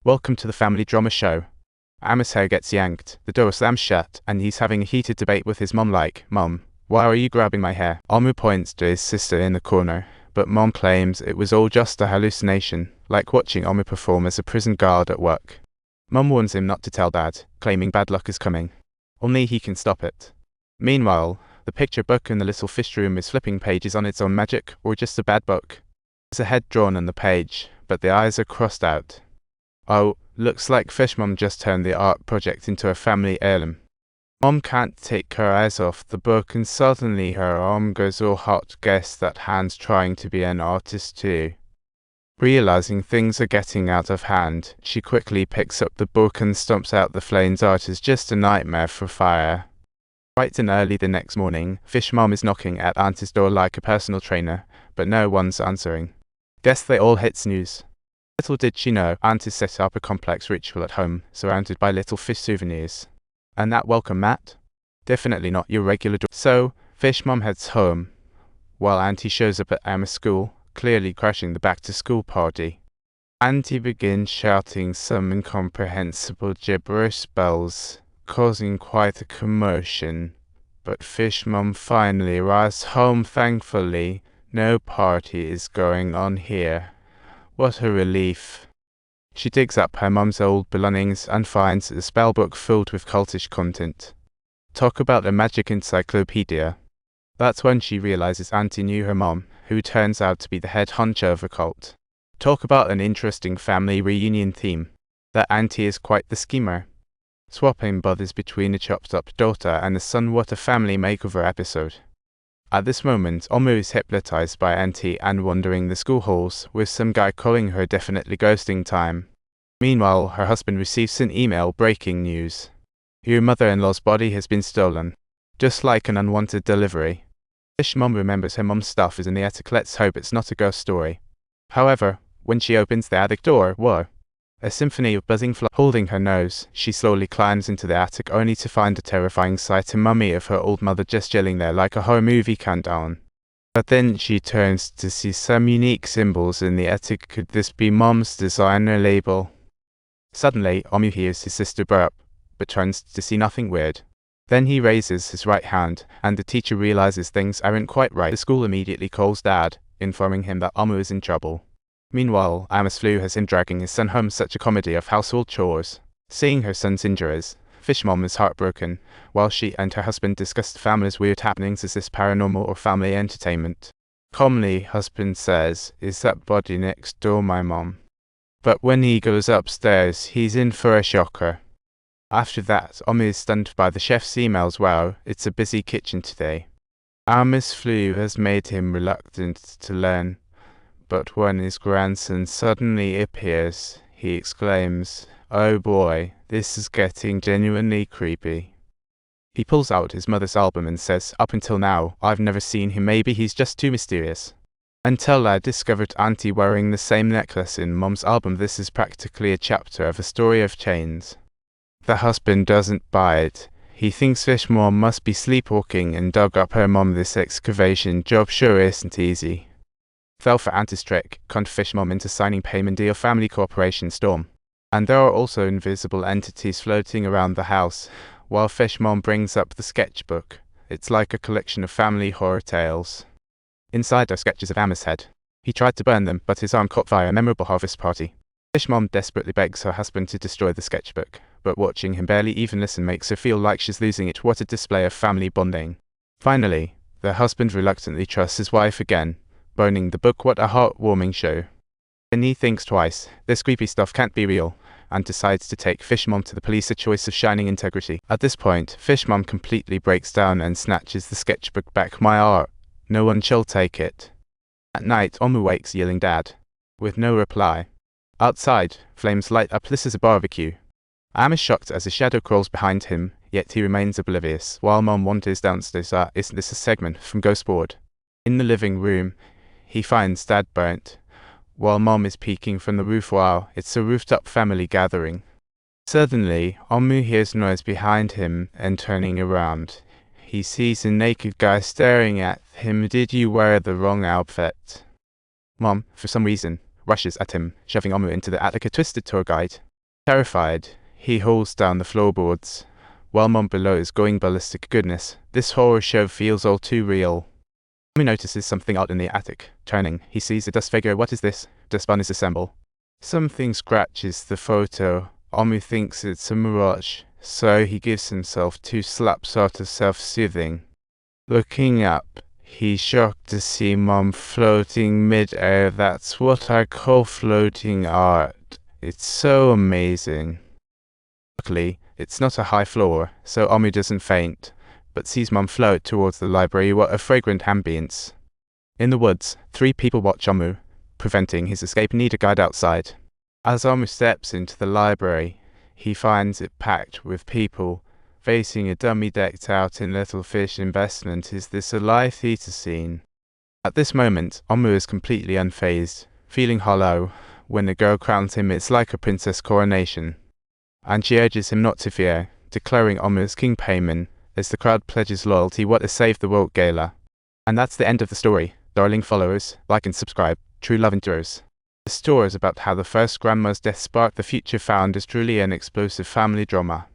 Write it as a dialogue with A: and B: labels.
A: Welcome to the family drama show. Amma's hair gets yanked, the door slams shut, and he's having a heated debate with his mom like, "Mom, why are you grabbing my hair?" Amma points to his sister in the corner, but Mom claims it was all just a hallucination, like watching Amma perform as a prison guard at work. Mom warns him not to tell Dad, claiming bad luck is coming. Only he can stop it. Meanwhile, the picture book in the little fish room is flipping pages on its own magic, or just a bad book. There's a head drawn on the page, but the eyes are crossed out. Oh, looks like Fish Mom just turned the art project into a family heirloom. Mom can't take her eyes off the book, and suddenly her arm goes all hot. Guess that hand's trying to be an artist too. Realizing things are getting out of hand, she quickly picks up the book and stomps out the flames. Art is just a nightmare for fire. Bright and early the next morning, Fish Mom is knocking at Auntie's door like a personal trainer, but no one's answering. Guess they all hit snooze. Little did she know, Auntie set up a complex ritual at home, surrounded by little fish souvenirs. And that welcome mat? Definitely not your regular door. So, Fish Mom heads home, while Auntie shows up at Amma's school, clearly crashing the back-to-school party. Auntie begins shouting some incomprehensible gibberish spells, causing quite a commotion. But Fish Mom finally arrives home. Thankfully, no party is going on here. What a relief. She digs up her mum's old belongings and finds a spellbook filled with cultish content. Talk about a magic encyclopedia. That's when she realizes Auntie knew her mom, who turns out to be the head honcho of a cult. Talk about an interesting family reunion theme. That Auntie is quite the schemer. Swapping brothers between a chopped-up daughter and a son. What a family makeover episode. At this moment, Amma is hypnotized by Auntie and wandering the school halls, with some guy calling her definitely ghosting time. Meanwhile, her husband receives an email. Breaking news. Your mother-in-law's body has been stolen. Just like an unwanted delivery. Fish Mom remembers her mom's stuff is in the attic. Let's hope it's not a ghost story. However, when she opens the attic door, whoa. A symphony of buzzing flies. Holding her nose, she slowly climbs into the attic, only to find a terrifying sight: a mummy of her old mother just chilling there like a horror movie countdown. But then she turns to see some unique symbols in the attic. Could this be Mom's designer label? Suddenly, Omu hears his sister burp, but turns to see nothing weird. Then he raises his right hand, and the teacher realizes things aren't quite right. The school immediately calls Dad, informing him that Omu is in trouble. Meanwhile, Amma's flu has him dragging his son home. Such a comedy of household chores. Seeing her son's injuries, Fish Mom is heartbroken, while she and her husband discuss the family's weird happenings. Is this paranormal or family entertainment? Calmly, husband says, "Is that body next door my mom?" But when he goes upstairs, he's in for a shocker. After that, Amma is stunned by the chef's emails. Wow, it's a busy kitchen today. Amma's flu has made him reluctant to learn. But when his grandson suddenly appears, he exclaims, "Oh boy, this is getting genuinely creepy." He pulls out his mother's album and says, "Up until now, I've never seen him. Maybe he's just too mysterious." Until I discovered Auntie wearing the same necklace in Mom's album. This is practically a chapter of a story of chains. The husband doesn't buy it. He thinks Fish Mom must be sleepwalking and dug up her mom. This excavation job sure isn't easy. Fell for Auntie's trick, conned Fish Mom into signing payment deal. Family Corporation Storm. And there are also invisible entities floating around the house, while Fish Mom brings up the sketchbook. It's like a collection of family horror tales. Inside are sketches of Amma's head. He tried to burn them, but his arm caught fire. A memorable harvest party. Fish Mom desperately begs her husband to destroy the sketchbook, but watching him barely even listen makes her feel like she's losing it. What a display of family bonding. Finally, the husband reluctantly trusts his wife again, burning the book. What a heartwarming show. Then he thinks twice, this creepy stuff can't be real, and decides to take Fish Mom to the police. A choice of shining integrity. At this point, Fish Mom completely breaks down and snatches the sketchbook back. My art. No one shall take it. At night, Omu wakes yelling Dad, with no reply. Outside, flames light up. This is a barbecue. Am is shocked as a shadow crawls behind him, yet he remains oblivious, while Mom wanders downstairs. Isn't this a segment from Ghost Board? In the living room, he finds Dad burnt, while Mom is peeking from the roof. Wow, it's a rooftop family gathering. Suddenly, Omu hears noise behind him, and turning around, he sees a naked guy staring at him. Did you wear the wrong outfit? Mom, for some reason, rushes at him, shoving Omu into the attic. A twisted tour guide, Terrified, he hauls down the floorboards, while Mom below is going ballistic. Goodness, this horror show feels all too real. Omu notices something odd in the attic. Turning, he sees a dust figure. What is this? Dust bunnies assemble. Something scratches the photo. Omu thinks it's a mirage, so he gives himself 2 slaps out of self-soothing. Looking up, he's shocked to see Mom floating mid-air. That's what I call floating art. It's so amazing. Luckily, it's not a high floor, so Omu doesn't faint, but sees Mom float towards the library. What a fragrant ambience. In the woods, 3 people watch Omu, preventing his escape. Need a guide outside. As Omu steps into the library, he finds it packed with people, facing a dummy decked out in little fish investment. Is this a live theater scene? At this moment, Omu is completely unfazed, feeling hollow. When the girl crowns him, it's like a princess coronation, and she urges him not to fear, declaring Omu as King Payman, as the crowd pledges loyalty. What a Save the World gala. And that's the end of the story. Darling followers, like and subscribe. True love endures. The story is about how the first grandma's death sparked the future. Found is truly an explosive family drama.